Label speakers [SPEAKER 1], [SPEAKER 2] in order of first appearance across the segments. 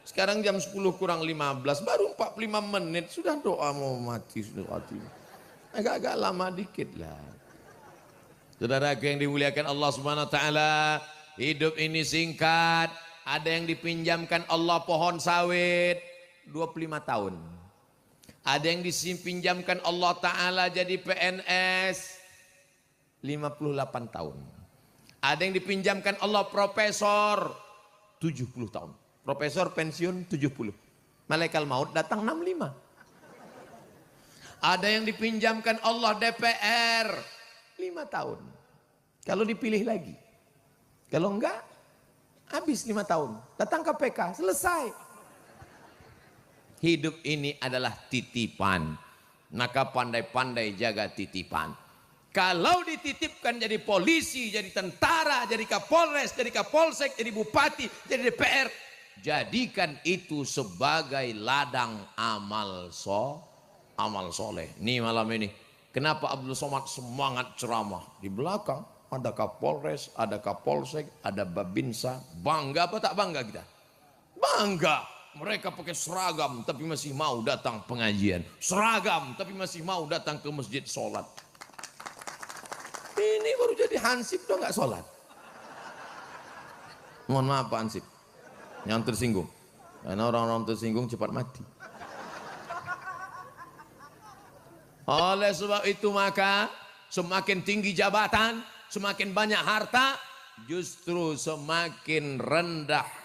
[SPEAKER 1] Sekarang jam 10 kurang 15, baru 45 menit sudah doa mau mati, sudah mati. Agak-agak lama dikit lah. Saudara yang dimuliakan Allah Subhanahu wa taala, hidup ini singkat. Ada yang dipinjamkan Allah pohon sawit 25 tahun. Ada yang dipinjamkan Allah taala jadi PNS 58 tahun. Ada yang dipinjamkan Allah profesor 70 tahun. Profesor pensiun 70. Malaikat maut datang 65. Ada yang dipinjamkan Allah DPR 5 tahun. Kalau dipilih lagi. Kalau enggak, habis 5 tahun. Datang KPK, selesai. Hidup ini adalah titipan. Maka pandai-pandai jaga titipan. Kalau dititipkan jadi polisi, jadi tentara, jadi kapolres, jadi kapolsek, jadi bupati, jadi DPR, jadikan itu sebagai ladang amal soleh. Nih malam ini, kenapa Abdul Somad semangat ceramah? Di belakang ada kapolres, ada kapolsek, ada babinsa. Bangga apa tak bangga kita? Bangga. Mereka pakai seragam tapi masih mau datang pengajian. Seragam tapi masih mau datang ke masjid sholat. Ini baru jadi hansip udah nggak sholat. Mohon maaf Pak Hansip yang tersinggung, karena orang-orang tersinggung cepat mati. Oleh sebab itu maka semakin tinggi jabatan, semakin banyak harta, justru semakin rendah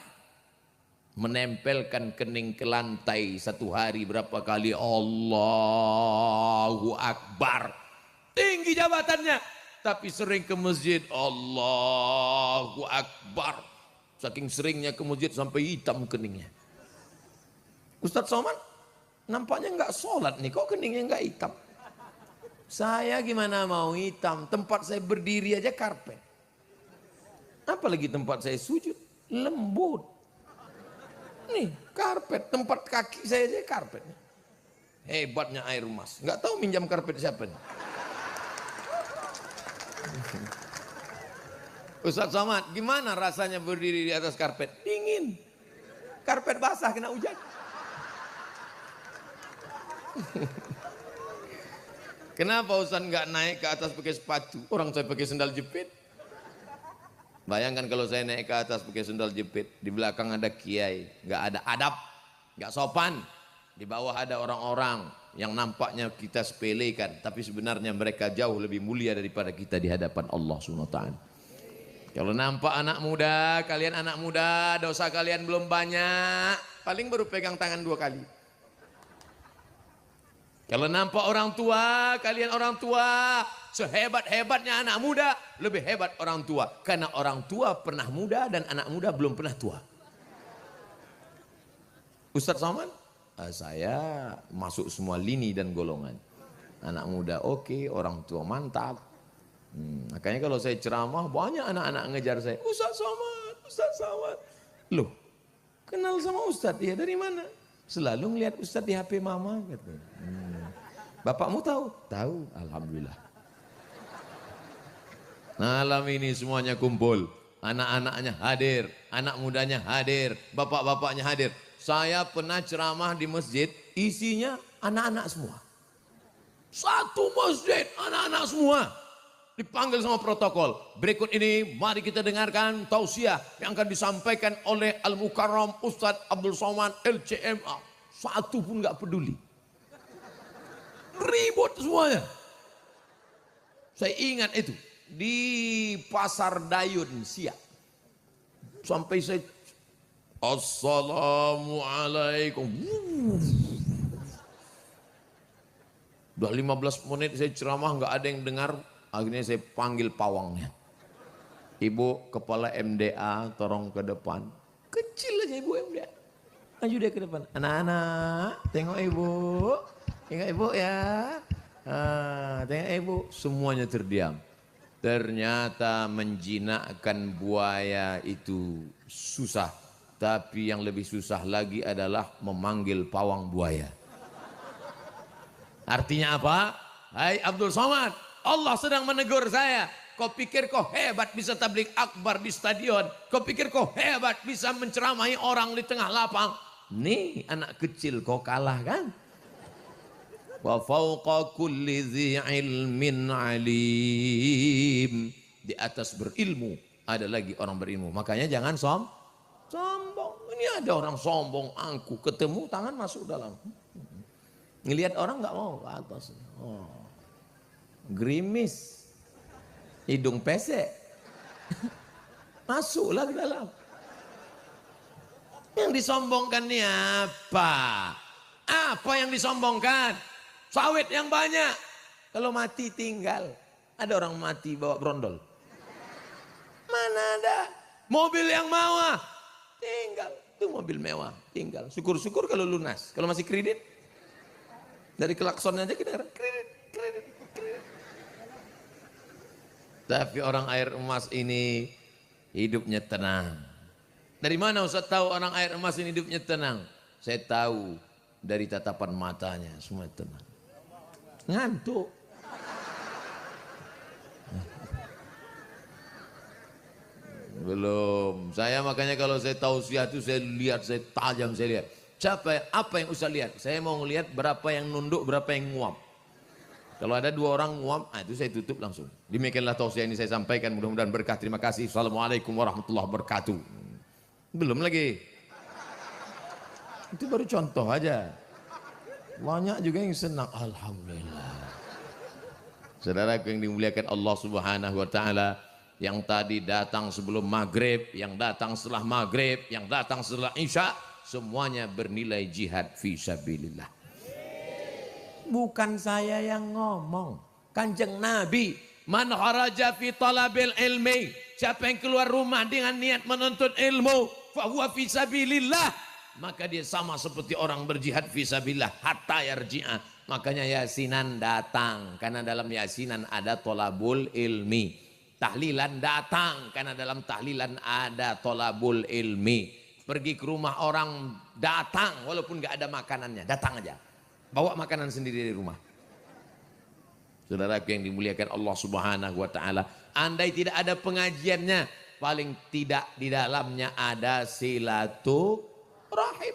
[SPEAKER 1] menempelkan kening ke lantai satu hari berapa kali Allahu Akbar. Tinggi jabatannya, tapi sering ke masjid Allahu Akbar. Saking seringnya ke masjid sampai hitam keningnya. Ustadz Somad nampaknya nggak sholat nih, kok keningnya nggak hitam? Saya gimana mau hitam? Tempat saya berdiri aja karpet. Apalagi tempat saya sujud lembut. Nih karpet, tempat kaki saya aja karpet. Hebatnya air mas. Nggak tahu minjam karpet siapa nih. Ustadz Somad, gimana rasanya berdiri di atas karpet? Dingin. Karpet basah kena hujan. Kenapa Ustadz nggak naik ke atas pakai sepatu? Orang saya pakai sendal jepit. Bayangkan kalau saya naik ke atas pakai sendal jepit, di belakang ada kiai, nggak ada adab, nggak sopan. Di bawah ada orang-orang yang nampaknya kita sepelekan, tapi sebenarnya mereka jauh lebih mulia daripada kita di hadapan Allah Subhanahu wa taala. Kalau nampak anak muda, kalian anak muda, dosa kalian belum banyak, paling baru pegang tangan 2 kali. Kalau nampak orang tua, kalian orang tua, sehebat-hebatnya anak muda, lebih hebat orang tua. Karena orang tua pernah muda dan anak muda belum pernah tua. Ustadz Somad, saya masuk semua lini dan golongan. Anak muda oke, orang tua mantap. Makanya kalau saya ceramah banyak anak-anak ngejar saya, Ustadz Somad, Ustadz Somad. Loh, kenal sama Ustadz? Ya dari mana? Selalu ngeliat Ustadz di HP mama. Gitu. Bapakmu tahu? Tahu, alhamdulillah. Malam ini semuanya kumpul, anak-anaknya hadir, anak mudanya hadir, bapak-bapaknya hadir. Saya pernah ceramah di masjid, isinya anak-anak semua. Satu masjid, anak-anak semua. Dipanggil sama protokol. Berikut ini mari kita dengarkan tausiah yang akan disampaikan oleh Al-Mukarram Ustadz Abdul Somad LCMA. Satu pun nggak peduli. Ribut semuanya. Saya ingat itu di Pasar Dayun Siak. Sampai saya Assalamualaikum. Udah 15 menit saya ceramah nggak ada yang dengar. Akhirnya saya panggil pawangnya. Ibu kepala MDA tolong ke depan. Kecil aja ibu MDA. Maju dia ke depan. Anak-anak tengok ibu. Tengok ibu ya. Tengok ibu. Semuanya terdiam. Ternyata menjinakkan buaya itu susah. Tapi yang lebih susah lagi adalah memanggil pawang buaya. Artinya apa? Hai Abdul Somad, Allah sedang menegur saya. Kau pikir kau hebat bisa tablik akbar di stadion. Kau pikir kau hebat bisa menceramahi orang di tengah lapang. Nih anak kecil kau kalah kan. Wa fauqa kulli dzi ilmin alim. Di atas berilmu ada lagi orang berilmu. Makanya jangan sombong. Ini ada orang sombong, angkuh, ketemu tangan masuk dalam. Ngelihat orang nggak mau ke atas. Oh. Gerimis. Hidung pesek. Masuklah ke dalam. Yang disombongkan ini apa? Apa yang disombongkan? Sawit yang banyak. Kalau mati tinggal. Ada orang mati bawa brondol. Mana ada? Mobil yang mewah. Tinggal. Itu mobil mewah. Tinggal. Syukur-syukur kalau lunas. Kalau masih kredit. Dari klakson aja kita kredit. Tapi orang air emas ini hidupnya tenang. Dari mana Ustaz tahu orang air emas ini hidupnya tenang? Saya tahu dari tatapan matanya semua tenang. Ngantuk. Belum. Saya makanya kalau saya tausiah itu saya lihat, saya tajam, saya lihat. Apa yang Ustaz lihat? Saya mau ngelihat berapa yang nunduk, berapa yang nguap. Kalau ada 2 orang nguap, itu saya tutup langsung. Demikianlah tausiah ini saya sampaikan, mudah-mudahan berkah. Terima kasih. Assalamualaikum warahmatullahi wabarakatuh. Belum lagi. Itu baru contoh aja. Banyak juga yang senang. Alhamdulillah. Saudaraku yang dimuliakan Allah Subhanahu wa taala, yang tadi datang sebelum maghrib, yang datang setelah maghrib, yang datang setelah isya, semuanya bernilai jihad fi sabilillah. Bukan saya yang ngomong, Kanjeng Nabi, man kharaja fi talabil ilmi, siapa yang keluar rumah dengan niat menuntut ilmu, fa huwa fi sabilillah, maka dia sama seperti orang berjihad fi sabilillah hatta yarji'a. Makanya yasinan datang karena dalam yasinan ada tolabul ilmi. Tahlilan datang karena dalam tahlilan ada tolabul ilmi. Pergi ke rumah orang datang walaupun gak ada makanannya, datang aja. Bawa makanan sendiri dari rumah. Saudara yang dimuliakan Allah Subhanahu wa taala, andai tidak ada pengajiannya, paling tidak di dalamnya ada silaturahim.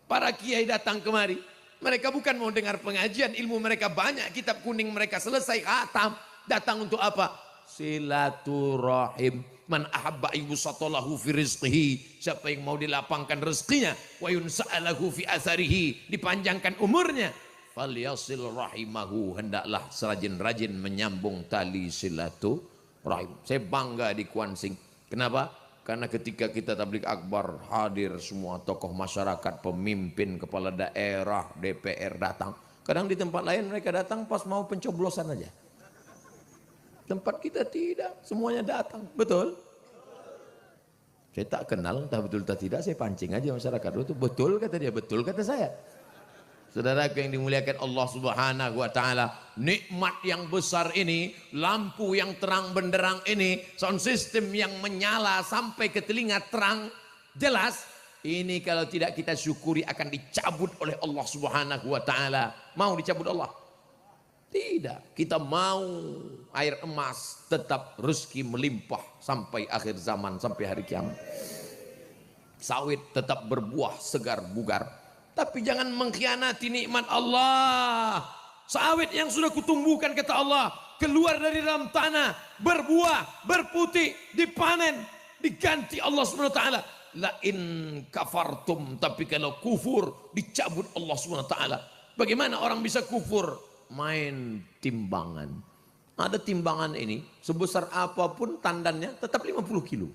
[SPEAKER 1] Para kiai datang kemari, mereka bukan mau dengar pengajian, ilmu mereka banyak, kitab kuning mereka selesai khatam. Datang untuk apa? Silaturahim. Man ahabba yusatalahu fi rizqihi, siapa yang mau dilapangkan rezekinya, wa yunsa'alahu fi atharihi, dipanjangkan umurnya, falyasil rahimahu, hendaklah serajin-rajin menyambung tali silaturahim. Saya bangga di Kuansing. Kenapa? Karena ketika kita tabligh akbar, hadir semua tokoh masyarakat, pemimpin, kepala daerah, DPR datang. Kadang di tempat lain mereka datang pas mau pencoblosan aja. Tempat kita tidak, semuanya datang. Betul? Saya tak kenal, entah betul atau tidak, saya pancing aja masyarakat. Itu betul kata dia, betul kata saya. Saudaraku yang dimuliakan Allah Subhanahu wa taala, nikmat yang besar ini, lampu yang terang benderang ini, sound system yang menyala sampai ke telinga terang jelas, ini kalau tidak kita syukuri akan dicabut oleh Allah Subhanahu wa taala. Mau dicabut Allah? Tidak, kita mau air emas tetap rezeki melimpah sampai akhir zaman, sampai hari kiamat. Sawit tetap berbuah segar bugar. Tapi jangan mengkhianati nikmat Allah. Sawit yang sudah kutumbuhkan kata Allah, keluar dari dalam tanah, berbuah, berputih, dipanen, diganti Allah SWT. La in kafartum, tapi kalau kufur dicabut Allah SWT. Bagaimana orang bisa kufur? Main timbangan. Ada timbangan ini, sebesar apapun tandannya tetap 50 kilo.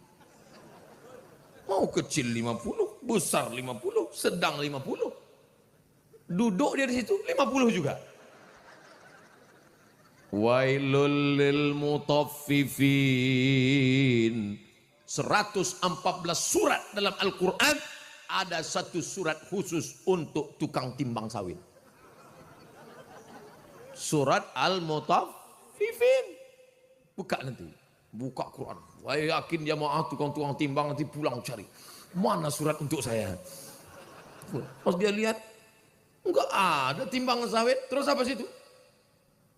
[SPEAKER 1] Mau kecil 50, besar 50, sedang 50. Duduk dia di situ 50 juga. Wailul lil mutaffifin. 114 surat dalam Al-Quran, ada satu surat khusus untuk tukang timbang sawit. Surat Al-Mutaffifin. Buka nanti. Buka Quran. Saya yakin jamaah tukang-tukang timbang nanti pulang cari. Mana surat untuk saya? Pas dia lihat, enggak ada timbangan sawit. Terus apa situ?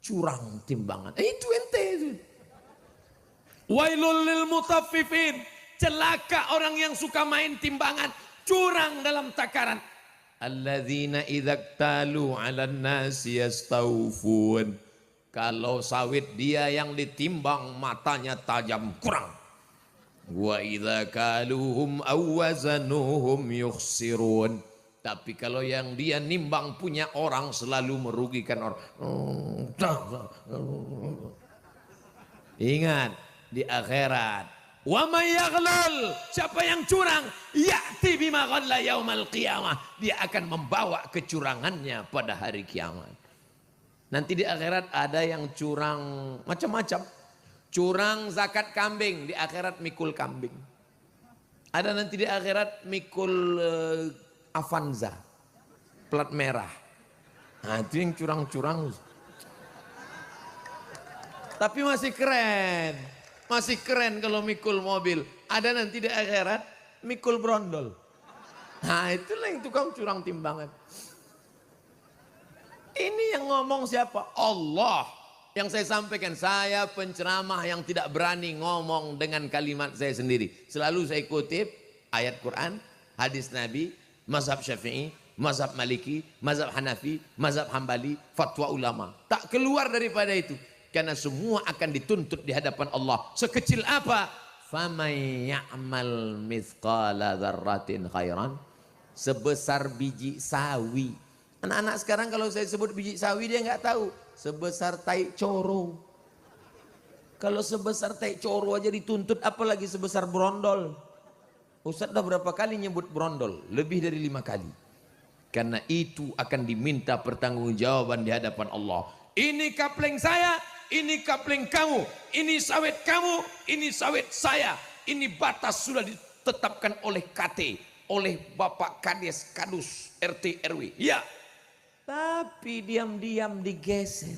[SPEAKER 1] Curang timbangan. Itu ente itu. Wailul lil mutaffifin, celaka orang yang suka main timbangan, curang dalam takaran. Alladzina idza talu 'alan nasi yastawfun. Kalau sawit dia yang ditimbang matanya tajam, kurang. Wa idza kaluhum aw wazanuhum yukhsirun. Tapi kalau yang dia nimbang punya orang selalu merugikan orang. Ingat di akhirat, wa may yaghlul, siapa yang curang, ya'ti bima ghalla yaumal qiyamah, dia akan membawa kecurangannya pada hari kiamat. Nanti di akhirat ada yang curang macam-macam. Curang zakat kambing, di akhirat mikul kambing. Ada nanti di akhirat mikul Avanza plat merah. Nah, itu yang curang-curang. Tapi masih keren. Masih keren kalau mikul mobil. Ada nanti di akhirat mikul brondol. Nah, itulah yang tukang curang timbangan. Ini yang ngomong siapa? Allah. Yang saya sampaikan, saya penceramah yang tidak berani ngomong dengan kalimat saya sendiri. Selalu saya kutip ayat Quran, hadis Nabi, mazhab Syafi'i, mazhab Maliki, mazhab Hanafi, mazhab Hambali, fatwa ulama. Tak keluar daripada itu. Karena semua akan dituntut di hadapan Allah. Sekecil apa? فَمَنْ يَعْمَلْ مِثْقَالَ ذَرَّةٍ خَيْرًا. Sebesar biji sawi. Anak-anak sekarang kalau saya sebut biji sawi dia nggak tahu. Sebesar tai coro. Kalau sebesar tai coro aja dituntut, apalagi sebesar brondol. Ustaz dah berapa kali nyebut brondol? Lebih dari 5 kali. Karena itu akan diminta pertanggungjawaban di hadapan Allah. Ini kapleng saya, ini kapleng kamu, ini sawit kamu, ini sawit saya. Ini batas sudah ditetapkan oleh KT, oleh Bapak Kades, Kadus, RT, RW. Ya. Tapi diam-diam digeser.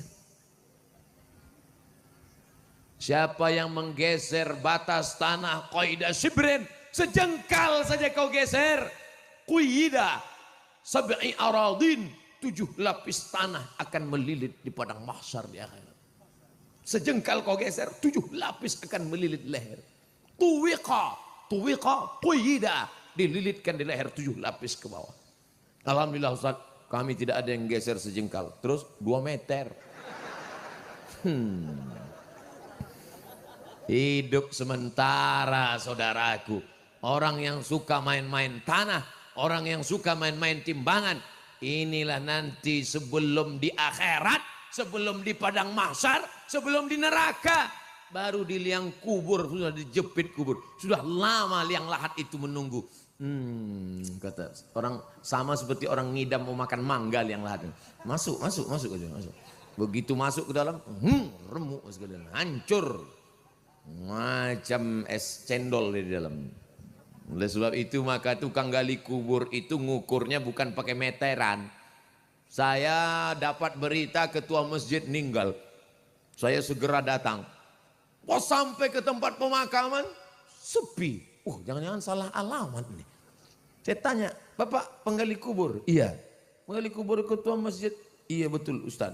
[SPEAKER 1] Siapa yang menggeser batas tanah qaidah shibrin, sejengkal saja kau geser, quyida sab'i aradin, 7 lapis tanah akan melilit di padang mahsyar di akhirat. Sejengkal kau geser, 7 lapis akan melilit leher. Tuwiqa quyida, dililitkan di leher 7 lapis ke bawah. Alhamdulillah Ustaz, kami tidak ada yang geser sejengkal. Terus 2 meter. Hidup sementara saudaraku. Orang yang suka main-main tanah, orang yang suka main-main timbangan, inilah nanti sebelum di akhirat, sebelum di padang mahsyar, sebelum di neraka, baru di liang kubur, sudah dijepit kubur. Sudah lama liang lahat itu menunggu. Kata orang, sama seperti orang ngidam mau makan mangga liang lahat. Masuk aja, masuk. Begitu masuk ke dalam, remuk sekali, hancur. Macam es cendol di dalam. Oleh sebab itu maka tukang gali kubur itu ngukurnya bukan pakai meteran. Saya dapat berita ketua masjid meninggal. Saya segera datang. Pas sampai ke tempat pemakaman, sepi. Jangan-jangan salah alamat nih. Saya tanya, Bapak penggali kubur? Iya. Penggali kubur ketua masjid? Iya betul Ustaz.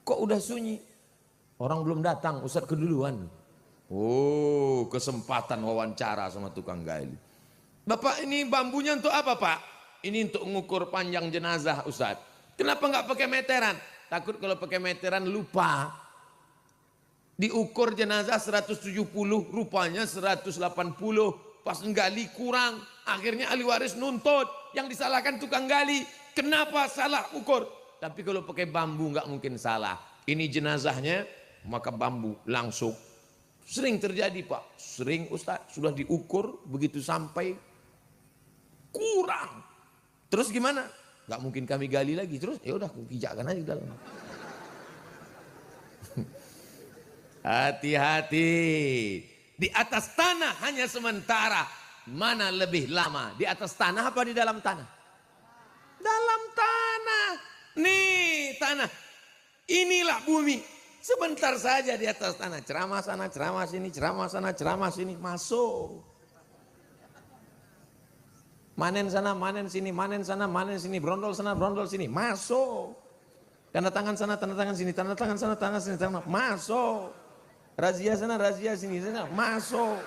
[SPEAKER 1] Kok udah sunyi? Orang belum datang, Ustaz keduluan. Kesempatan wawancara sama tukang gali. Bapak ini bambunya untuk apa Pak? Ini untuk mengukur panjang jenazah Ustaz. Kenapa nggak pakai meteran? Takut kalau pakai meteran lupa. Diukur jenazah 170, rupanya 180. Pas nggali kurang, akhirnya ahli waris nuntut. Yang disalahkan tukang gali. Kenapa salah ukur? Tapi kalau pakai bambu nggak mungkin salah. Ini jenazahnya, maka bambu langsung. Sering terjadi Pak, sering Ustaz, sudah diukur, begitu sampai kurang. Terus gimana? Gak mungkin kami gali lagi, terus ya udah pijakkan aja di dalam. Hati-hati, di atas tanah hanya sementara. Mana lebih lama, di atas tanah apa di dalam tanah? Dalam tanah. Nih tanah, inilah bumi. Sebentar saja di atas tanah, ceramah sana, ceramah sini, ceramah sana, ceramah sini, masuk. Manen sana, manen sini, manen sana, manen sini, brondol sana, brondol sini, masuk. Tanda tangan sana, tanda tangan sini, tanda tangan sana, tanda sini, tanda masuk. Razia sana, razia sini, sana masuk.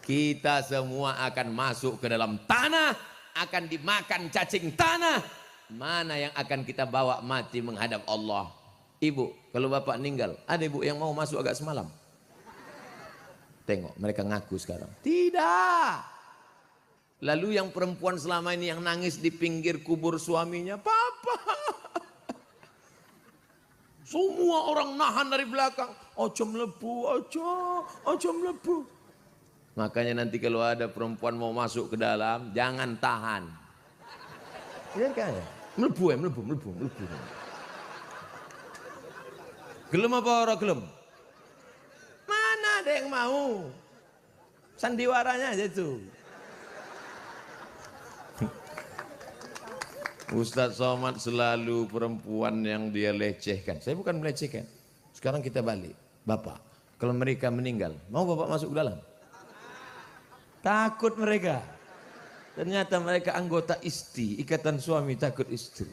[SPEAKER 1] Kita semua akan masuk ke dalam tanah, akan dimakan cacing tanah. Mana yang akan kita bawa mati menghadap Allah? Ibu, kalau bapak meninggal, ada ibu yang mau masuk agak semalam? Tengok, mereka ngaku sekarang. Tidak. Lalu yang perempuan selama ini yang nangis di pinggir kubur suaminya, papa. Semua orang nahan dari belakang. Ojo melebu, ojo melebu. Makanya nanti kalau ada perempuan mau masuk ke dalam, jangan tahan. Iya kan? Melebu. Gelem apa orang gelem? Mana ada yang mau? Sandiwaranya aja itu. Ustadz Somad selalu perempuan yang dia lecehkan. Saya bukan melecehkan. Sekarang kita balik. Bapak, kalau mereka meninggal, mau bapak masuk ke dalam? Takut mereka. Ternyata mereka anggota ISTI, Ikatan Suami Takut Istri.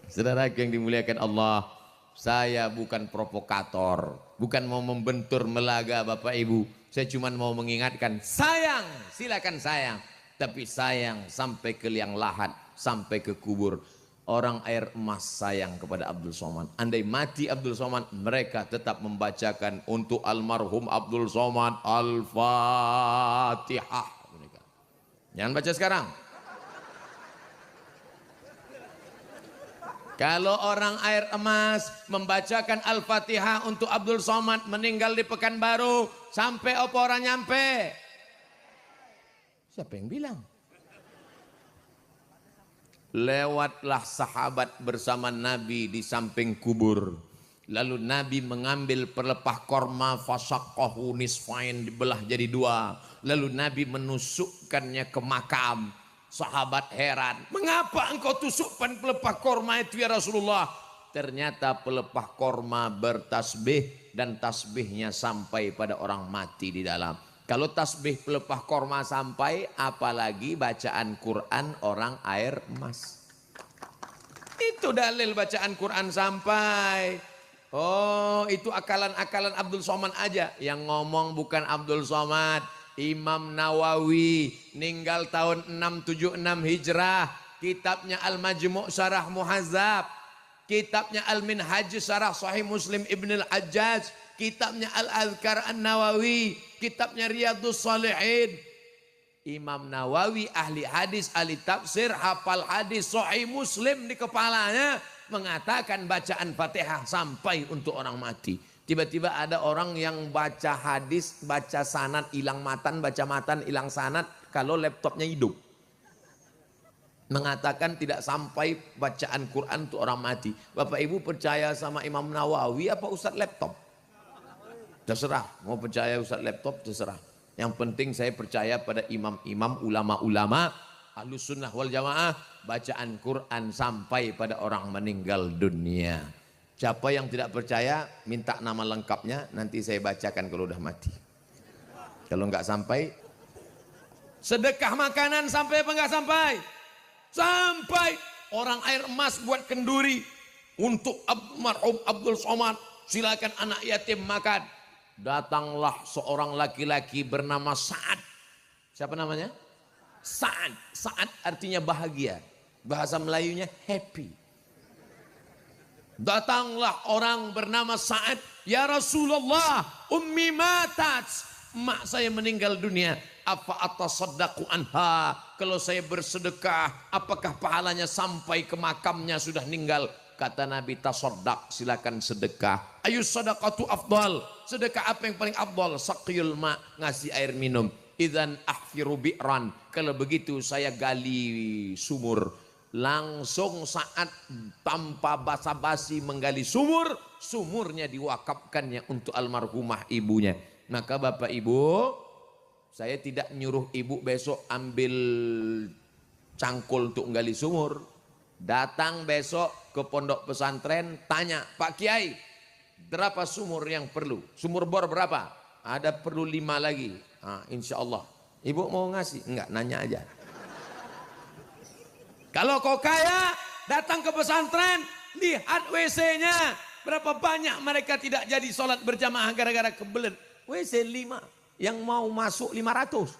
[SPEAKER 1] Saudara yang dimuliakan Allah, saya bukan provokator, bukan mau membentur melaga Bapak Ibu. Saya cuma mau mengingatkan, sayang, silakan sayang. Tapi sayang sampai ke liang lahat, sampai ke kubur. Orang air emas sayang kepada Abdul Somad. Andai mati Abdul Somad, mereka tetap membacakan untuk almarhum Abdul Somad Al-Fatihah. Jangan baca sekarang. Kalau orang air emas membacakan Al-Fatihah untuk Abdul Somad meninggal di Pekanbaru, sampai apa orang nyampe? Siapa yang bilang? Lewatlah sahabat bersama Nabi di samping kubur. Lalu Nabi mengambil pelepah korma, fasaqqahu nisfain, dibelah jadi dua. Lalu Nabi menusukkannya ke makam. Sahabat heran, mengapa engkau tusukkan pelepah korma itu ya Rasulullah? Ternyata pelepah korma bertasbih dan tasbihnya sampai pada orang mati di dalam. Kalau tasbih pelepah korma sampai, apalagi bacaan Quran orang air emas. Itu dalil bacaan Quran sampai. Oh, itu akalan-akalan Abdul Somad aja. Yang ngomong bukan Abdul Somad, Imam Nawawi, meninggal tahun 676 Hijrah. Kitabnya Al-Majmu' Syarah Muhazzab, kitabnya Al-Minhaj Syarah Sahih Muslim Ibn Al-Hajjaj, kitabnya Al-Adhkar An-Nawawi, kitabnya Riyadhus Shalihin. Imam Nawawi ahli hadis, ahli tafsir, hafal hadis, Sahih Muslim di kepalanya, mengatakan bacaan Fatihah sampai untuk orang mati. Tiba-tiba ada orang yang baca hadis, baca sanad, hilang matan, baca matan, hilang sanad, kalau laptopnya hidup. Mengatakan tidak sampai bacaan Quran untuk orang mati. Bapak Ibu percaya sama Imam Nawawi apa Ustadz laptop? Terserah, mau percaya Ustadz laptop terserah. Yang penting saya percaya pada imam-imam, ulama-ulama Ahlus Sunnah wal Jamaah, bacaan Quran sampai pada orang meninggal dunia. Siapa yang tidak percaya minta nama lengkapnya, nanti saya bacakan kalau udah mati. Kalau nggak sampai, sedekah makanan sampai apa nggak sampai? Sampai. Orang air emas buat kenduri untuk almarhum Abdul Somad, silakan anak yatim makan. Datanglah seorang laki-laki bernama Sa'ad. Siapa namanya? Sa'ad. Sa'ad artinya bahagia. Bahasa Melayunya happy. Datanglah orang bernama Sa'ad. Ya Rasulullah, ummi matat. Mak saya meninggal dunia. Apa atasaddaqu anha? Kalau saya bersedekah, apakah pahalanya sampai ke makamnya sudah meninggal? Kata Nabi, tasaddaq, silakan sedekah. Ayu sadaqatu afdal. Sedekah apa yang paling afdal? Saqiyul ma, ngasih air minum. Idzan ahfiru bi'ran. Kalau begitu saya gali sumur. Langsung saat tanpa basa-basi menggali sumur, sumurnya diwakafkannya untuk almarhumah ibunya. Maka Bapak Ibu, saya tidak nyuruh ibu besok ambil cangkul untuk menggali sumur. Datang besok ke pondok pesantren, tanya, Pak Kiai, berapa sumur yang perlu? Sumur bor berapa? Ada perlu 5 lagi. Insya Allah. Ibu mau ngasih? Enggak, nanya aja. Kalau kau kaya, datang ke pesantren, lihat WC-nya. Berapa banyak mereka tidak jadi sholat berjamaah gara-gara kebelet. WC 5, yang mau masuk 500.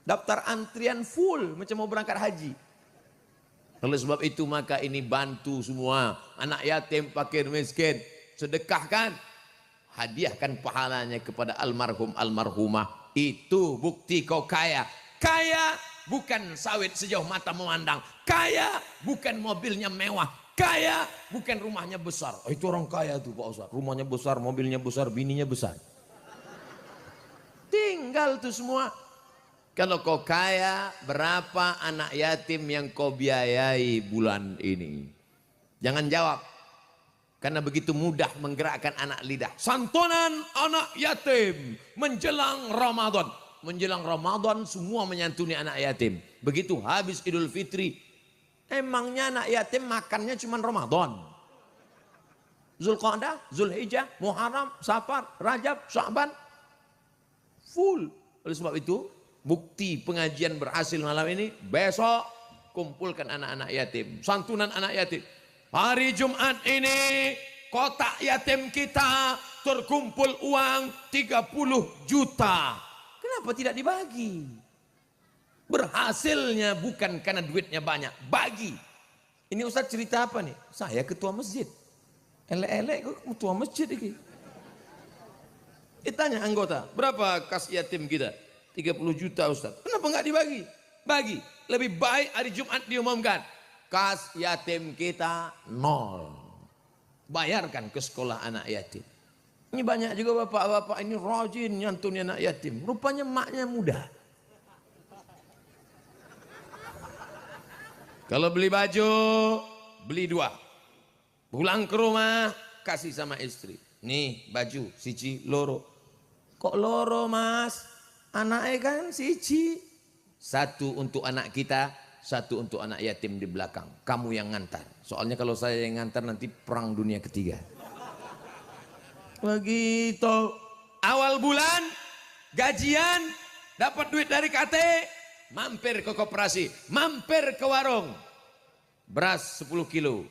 [SPEAKER 1] Daftar antrian full macam mau berangkat haji. Oleh sebab itu maka ini bantu semua anak yatim, fakir, miskin. Sedekahkan, hadiahkan pahalanya kepada almarhum almarhumah. Itu bukti kau kaya. Kaya bukan sawit sejauh mata memandang. Kaya bukan mobilnya mewah. Kaya bukan rumahnya besar. Oh, itu orang kaya tuh Pak Ustaz. Rumahnya besar, mobilnya besar, bininya besar. Tinggal tuh semua. Kalau kau kaya, berapa anak yatim yang kau biayai bulan ini? Jangan jawab. Karena begitu mudah menggerakkan anak lidah. Santunan anak yatim menjelang Ramadan. Menjelang Ramadan semua menyantuni anak yatim. Begitu habis Idul Fitri, emangnya anak yatim makannya cuma Ramadan? Zulqa'dah, Zulhijjah, Muharram, Safar, Rajab, Sya'ban, full. Oleh sebab itu, bukti pengajian berhasil malam ini, besok kumpulkan anak-anak yatim, santunan anak yatim. Hari Jumat ini kotak yatim kita terkumpul uang 30 juta. Kenapa tidak dibagi? Berhasilnya bukan karena duitnya banyak, bagi. Ini Ustaz cerita apa nih? Saya ketua masjid. Elek-elek kok ketua masjid ini. Ditanya anggota, berapa kas yatim kita? 30 juta Ustaz. Kenapa nggak dibagi? Bagi. Lebih baik hari Jumat diumumkan. Kas yatim kita 0. Bayarkan ke sekolah anak yatim. Ini banyak juga bapak-bapak ini rajin nyantuni anak yatim. Rupanya maknya muda. Kalau beli baju, beli 2. Pulang ke rumah, kasih sama istri. Nih baju, siji loro. Kok loro mas? Anaknya kan siji. 1 untuk anak kita, 1 untuk anak yatim di belakang. Kamu yang ngantar. Soalnya kalau saya yang ngantar nanti perang dunia ketiga. Begitu. Awal bulan, gajian, dapat duit dari KT. Mampir ke koperasi, mampir ke warung. Beras 10 kilo,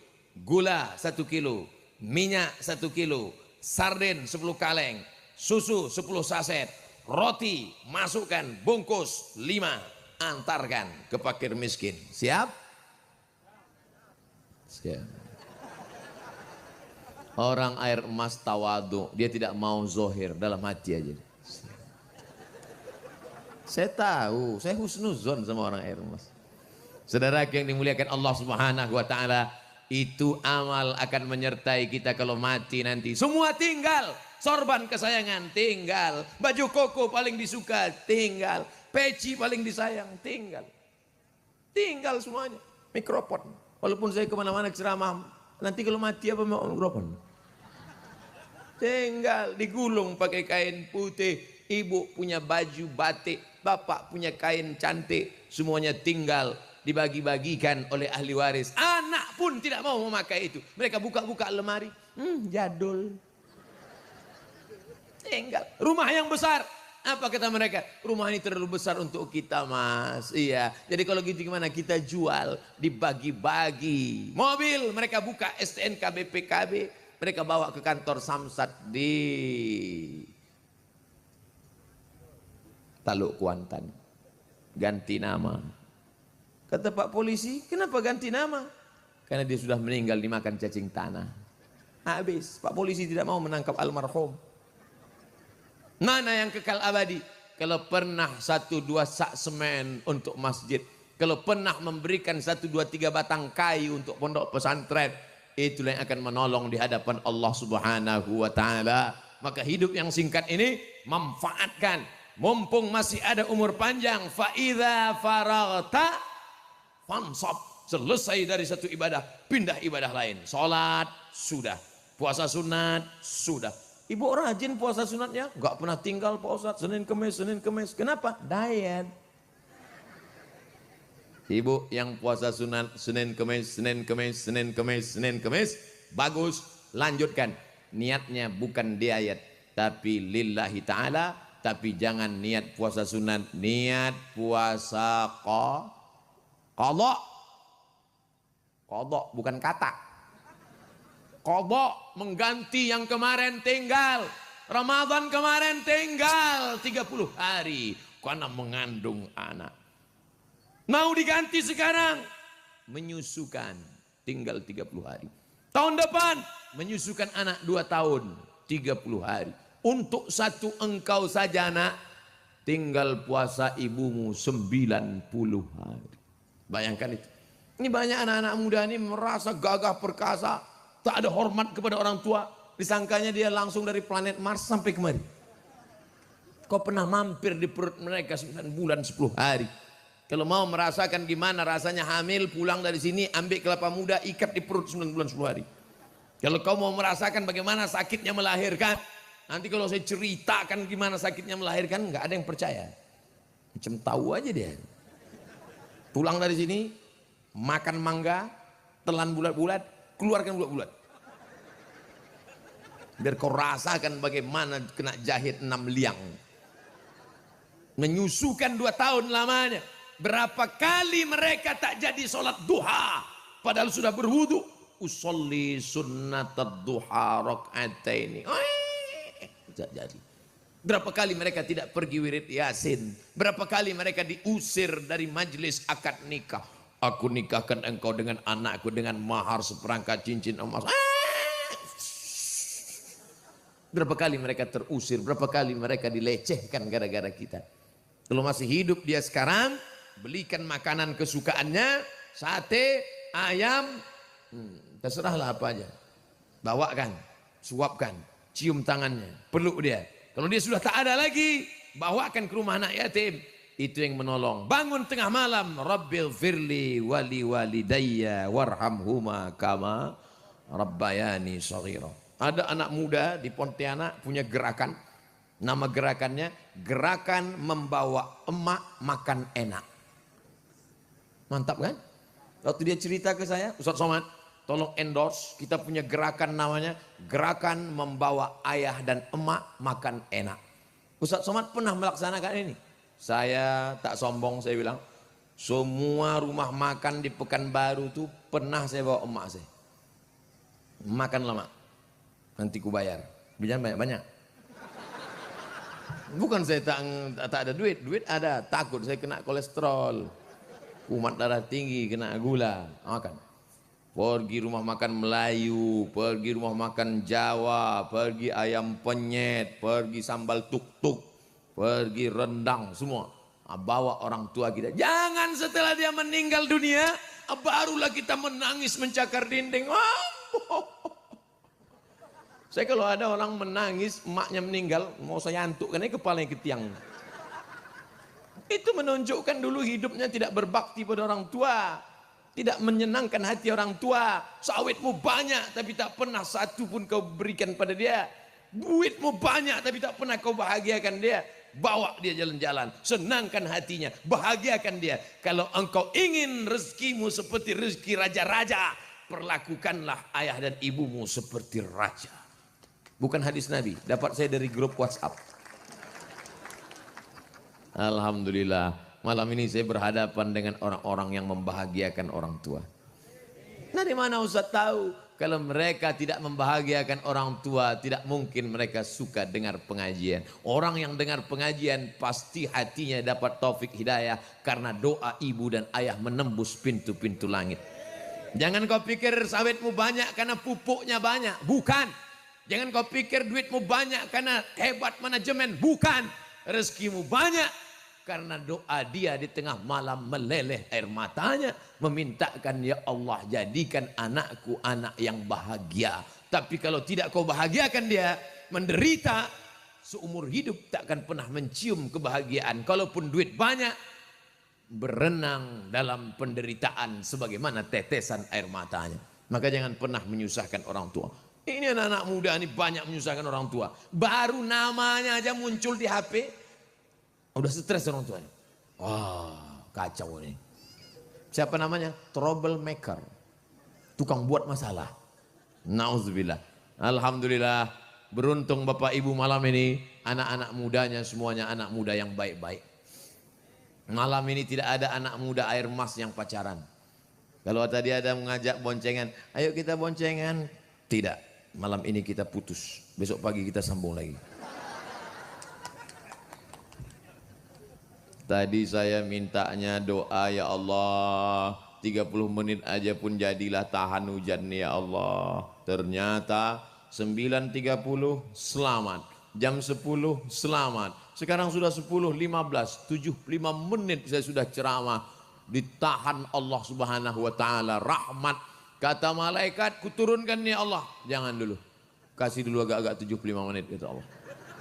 [SPEAKER 1] gula 1 kilo, minyak 1 kilo, sarden 10 kaleng, susu 10 saset, roti masukkan bungkus 5, antarkan ke fakir miskin. Siap? Siap. Orang air emas tawadu, dia tidak mau zohir, dalam hati aja. Saya tahu, saya husnuzon sama orang air emas. Saudara yang dimuliakan Allah Subhanahu wa taala, itu amal akan menyertai kita kalau mati nanti. Semua tinggal, sorban kesayangan tinggal, baju koko paling disuka tinggal, peci paling disayang tinggal. Tinggal semuanya, mikrofon. Walaupun saya kemana-mana ceramah, nanti kalau mati apa mau mikrofon? Tinggal digulung pakai kain putih. Ibu punya baju batik, bapak punya kain cantik, semuanya tinggal dibagi-bagikan oleh ahli waris. Anak pun tidak mau memakai itu. Mereka buka-buka lemari, jadul. Tinggal. Rumah yang besar, apa kata mereka? Rumah ini terlalu besar untuk kita mas. Iya. Jadi kalau gitu gimana? Kita jual, dibagi-bagi. Mobil mereka buka STNK BPKB, mereka bawa ke kantor Samsat di Taluk Kuantan, ganti nama. Kata Pak Polisi, kenapa ganti nama? Karena dia sudah meninggal dimakan cacing tanah. Habis, Pak Polisi tidak mau menangkap almarhum. Mana yang kekal abadi? Kalau pernah 1-2 sak semen untuk masjid, kalau pernah memberikan 1-2-3 batang kayu untuk pondok pesantren, itulah yang akan menolong di hadapan Allah Subhanahu wa taala. Maka hidup yang singkat ini manfaatkan. Mumpung masih ada umur panjang, fa idza faragta fansab. Selesai dari satu ibadah, pindah ibadah lain. Salat sudah, puasa sunat sudah. Ibu rajin puasa sunatnya, enggak pernah tinggal Pak Ustaz, Senin Kemis. Kenapa? Diet. Ibu yang puasa sunat Senin Kemis, bagus, lanjutkan. Niatnya bukan diet, tapi lillahi ta'ala. Tapi jangan niat puasa sunat, niat puasa qadha. Kodok bukan kata. Kodok mengganti yang kemarin tinggal. Ramadan kemarin tinggal 30 hari karena mengandung anak. Mau diganti sekarang, menyusukan tinggal 30 hari. Tahun depan menyusukan anak 2 tahun 30 hari. Untuk satu engkau saja nak, tinggal puasa ibumu 90 hari. Bayangkan itu. Ini banyak anak-anak muda ini merasa gagah perkasa, tak ada hormat kepada orang tua. Disangkanya dia langsung dari planet Mars sampai kemari. Kau pernah mampir di perut mereka 9 bulan 10 hari. Kalau mau merasakan gimana rasanya hamil, pulang dari sini ambil kelapa muda ikat di perut 9 bulan 10 hari. Kalau kau mau merasakan bagaimana sakitnya melahirkan, nanti kalau saya ceritakan gimana sakitnya melahirkan, nggak ada yang percaya. Macam tahu aja dia. Pulang dari sini, makan mangga, telan bulat-bulat, keluarkan bulat-bulat. Biar kau rasakan bagaimana kena jahit 6 liang. Menyusukan 2 tahun lamanya. Berapa kali mereka tak jadi sholat duha, padahal sudah berwudu. Usolli sunnatad duha rak'ataini. Tidak jadi. Berapa kali mereka tidak pergi wirid yasin. Berapa kali mereka diusir dari majelis akad nikah. Aku nikahkan engkau dengan anakku dengan mahar seperangkat cincin emas. Berapa kali mereka terusir. Berapa kali mereka dilecehkan gara-gara kita. Kalau masih hidup dia sekarang, belikan makanan kesukaannya, sate, ayam, terserahlah apa aja. Bawakan, suapkan, cium tangannya, peluk dia. Kalau dia sudah tak ada lagi, bawakan ke rumah anak yatim. Itu yang menolong. Bangun tengah malam, Rabbil firli wali walidayya warhamhuma kama rabbayani shaghira. Ada anak muda di Pontianak punya gerakan. Nama gerakannya gerakan membawa emak makan enak. Mantap kan? Waktu dia cerita ke saya, Ustaz Somad, tolong endorse, kita punya gerakan namanya gerakan membawa ayah dan emak makan enak. Ustaz Somad pernah melaksanakan ini. Saya tak sombong, saya bilang, semua rumah makan di Pekanbaru itu pernah saya bawa emak saya. Makan lama, nanti ku bayar. Biar banyak-banyak. Bukan saya tak ada duit, duit ada, takut saya kena kolesterol, kumat darah tinggi, kena gula, makan. Pergi rumah makan Melayu, pergi rumah makan Jawa, pergi ayam penyet, pergi sambal tuk-tuk, pergi rendang, semua. Bawa orang tua kita. Jangan setelah dia meninggal dunia, barulah kita menangis mencakar dinding. Saya kalau ada orang menangis, emaknya meninggal, mau saya antukkan aja kepalanya ke tiang. Itu menunjukkan dulu hidupnya tidak berbakti pada orang tua. Tidak menyenangkan hati orang tua. Sawitmu banyak tapi tak pernah satu pun kau berikan pada dia. Duitmu banyak tapi tak pernah kau bahagiakan dia. Bawa dia jalan-jalan, senangkan hatinya, bahagiakan dia. Kalau engkau ingin rezekimu seperti rezeki raja-raja, perlakukanlah ayah dan ibumu seperti raja. Bukan hadis Nabi, dapat saya dari grup WhatsApp. Alhamdulillah, malam ini saya berhadapan dengan orang-orang yang membahagiakan orang tua. Dari mana Ustaz tahu? Kalau mereka tidak membahagiakan orang tua, tidak mungkin mereka suka dengar pengajian. Orang yang dengar pengajian pasti hatinya dapat taufik hidayah karena doa ibu dan ayah menembus pintu-pintu langit. Jangan kau pikir sawitmu banyak karena pupuknya banyak, bukan. Jangan kau pikir duitmu banyak karena hebat manajemen, bukan. Rezekimu banyak karena doa dia di tengah malam meleleh air matanya, memintakan ya Allah jadikan anakku anak yang bahagia. Tapi kalau tidak kau bahagiakan dia, menderita seumur hidup, tak akan pernah mencium kebahagiaan. Kalaupun duit banyak, berenang dalam penderitaan sebagaimana tetesan air matanya. Maka jangan pernah menyusahkan orang tua. Ini anak-anak muda ini banyak menyusahkan orang tua. Baru namanya aja muncul di HP, udah stres orang tuanya. Wah, kacau ini. Siapa namanya? Troublemaker. Tukang buat masalah. Nauzubillah. Alhamdulillah, beruntung Bapak Ibu malam ini, anak-anak mudanya semuanya anak muda yang baik-baik. Malam ini tidak ada anak muda air mas yang pacaran. Kalau tadi ada mengajak boncengan, ayo kita boncengan. Tidak, malam ini kita putus. Besok pagi kita sambung lagi. Tadi saya mintanya doa, ya Allah, 30 menit aja pun jadilah tahan hujan ya Allah. Ternyata 9.30 selamat, jam 10 selamat. Sekarang sudah 10.15, 75 menit saya sudah ceramah. Ditahan Allah Subhanahu wa taala, rahmat. Kata malaikat, kuturunkan ya Allah. Jangan dulu, kasih dulu agak-agak 75 menit kata Allah.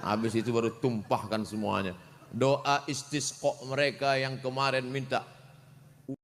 [SPEAKER 1] Habis itu baru tumpahkan semuanya. Doa istisqa mereka yang kemarin minta